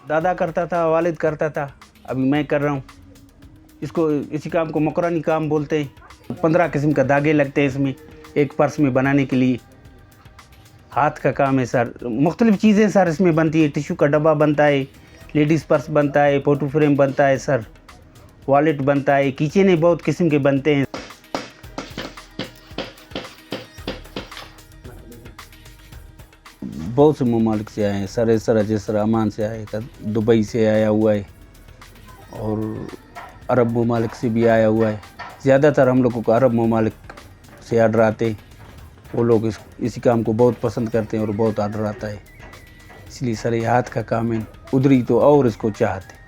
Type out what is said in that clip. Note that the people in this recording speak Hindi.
दादा करता था, वालिद करता था, अभी मैं कर रहा हूँ। इसको इसी काम को मकरानी काम बोलते हैं। 15 किस्म का धागे लगते हैं इसमें, एक पर्स में बनाने के लिए। हाथ का काम है सर, मुख्तलिफ़ चीज़ें सर इसमें बनती है। टिश्यू का डब्बा बनता है, लेडीज़ पर्स बनता है, फ़ोटो फ्रेम बनता है सर, वॉलेट बनता है, कीचेन बहुत किस्म के बनते हैं। बहुत से ममालिक से आए हैं सर, इस तरह जिस तरह अमान से आए, दुबई से आया हुआ है और अरब ममालिक से भी आया हुआ है। ज़्यादातर हम लोगों को अरब ममालिक से आर्डर आते हैं। वो लोग इसी काम को बहुत पसंद करते हैं और बहुत आर्डर आता है। इसलिए सर ये हाथ का काम है, उधरी तो और इसको चाहते हैं।